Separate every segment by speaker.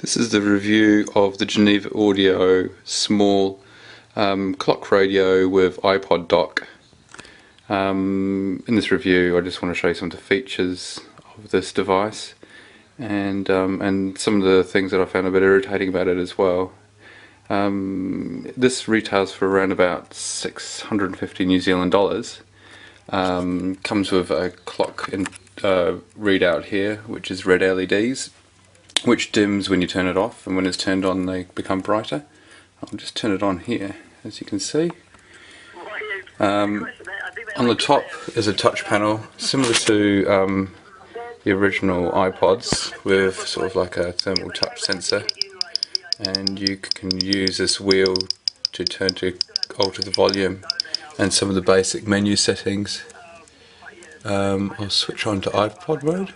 Speaker 1: This is the review of the Geneva Audio small clock radio with iPod dock. In this review I just want to show you some of the features of this device and some of the things that I found a bit irritating about it as well. This retails for around about 650 New Zealand dollars. Comes with a clock and readout here, which is red LEDs, which dims when you turn it off, and when it's turned on they become brighter. I'll just turn it on here, as you can see. On the top is a touch panel similar to the original iPods, with sort of like a thermal touch sensor, and you can use this wheel to alter the volume and some of the basic menu settings. I'll switch on to iPod mode.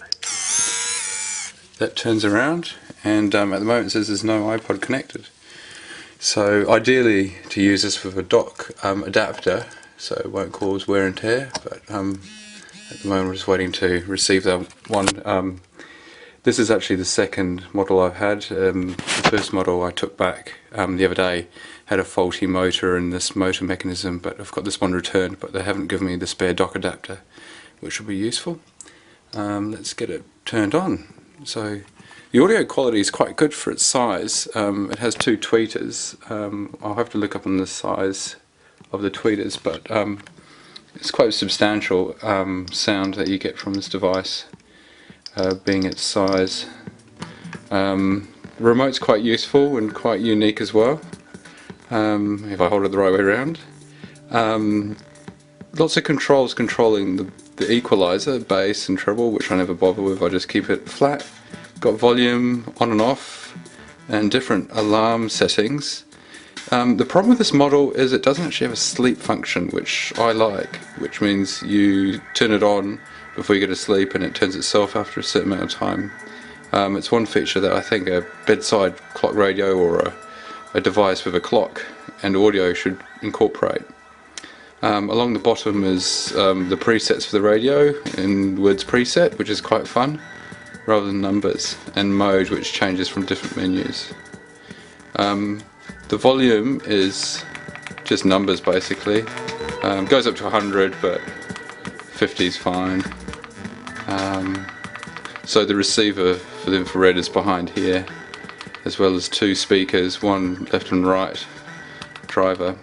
Speaker 1: That turns around, and at the moment it says there's no iPod connected. So ideally to use this with a dock adapter, so it won't cause wear and tear, but at the moment we're just waiting to receive that one. This is actually the second model I've had. The first model I took back the other day had a faulty motor and this motor mechanism, but I've got this one returned, but they haven't given me the spare dock adapter, which will be useful. Let's get it turned on. So the audio quality is quite good for its size. It has two tweeters. I'll have to look up on the size of the tweeters, but it's quite a substantial sound that you get from this device, being its size. The remote's quite useful and quite unique as well, if I hold it the right way around. Lots of controls controlling the equalizer, bass and treble, which I never bother with. I just keep it flat. Got volume on and off and different alarm settings. The problem with this model is it doesn't actually have a sleep function, which I like, which means you turn it on before you go to sleep and it turns itself after a certain amount of time. It's one feature that I think a bedside clock radio or a device with a clock and audio should incorporate. Along the bottom is the presets for the radio in words preset, which is quite fun, rather than numbers, and mode, which changes from different menus. The volume is just numbers basically. Goes up to 100, but 50 is fine. So the receiver for the infrared is behind here, as well as two speakers, one left and right driver.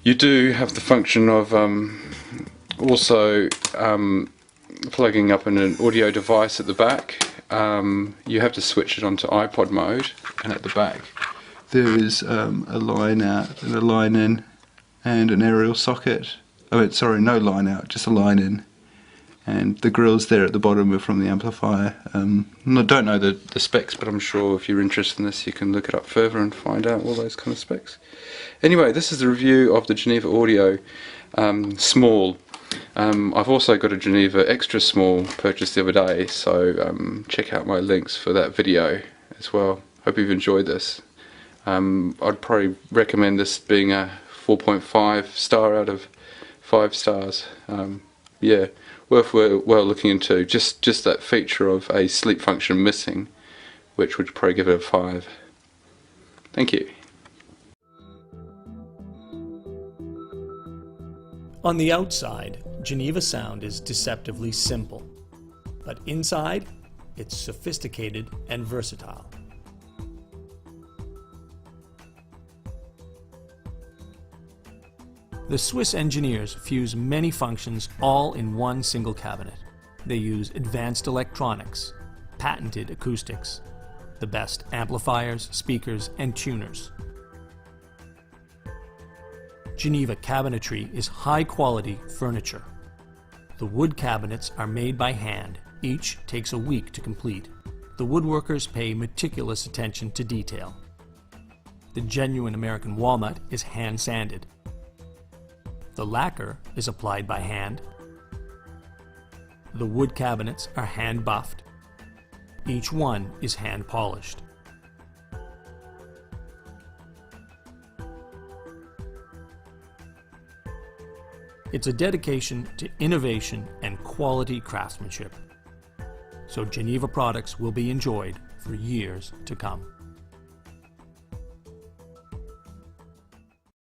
Speaker 1: You do have the function of also plugging up in an audio device at the back. You have to switch it onto iPod mode, and at the back there is a line out and a line in and an aerial socket. Oh, sorry, no line out, just a line in. And the grills there at the bottom are from the amplifier. I don't know the specs, but I'm sure if you're interested in this you can look it up further and find out all those kind of specs. Anyway, this is the review of the Geneva Audio small. I've also got a Geneva extra small purchased the other day, so check out my links for that video as well. Hope you've enjoyed this. I'd probably recommend this being a 4.5 star out of 5 stars. Yeah, worth well looking into. Just that feature of a sleep function missing, which would probably give it a 5. Thank you.
Speaker 2: On the outside, Geneva sound is deceptively simple, but inside, it's sophisticated and versatile. The Swiss engineers fuse many functions all in one single cabinet. They use advanced electronics, patented acoustics, the best amplifiers, speakers, and tuners. Geneva cabinetry is high-quality furniture. The wood cabinets are made by hand. Each takes a week to complete. The woodworkers pay meticulous attention to detail. The genuine American walnut is hand-sanded. The lacquer is applied by hand. The wood cabinets are hand-buffed. Each one is hand-polished. It's a dedication to innovation and quality craftsmanship. so Geneva products will be enjoyed for years to come.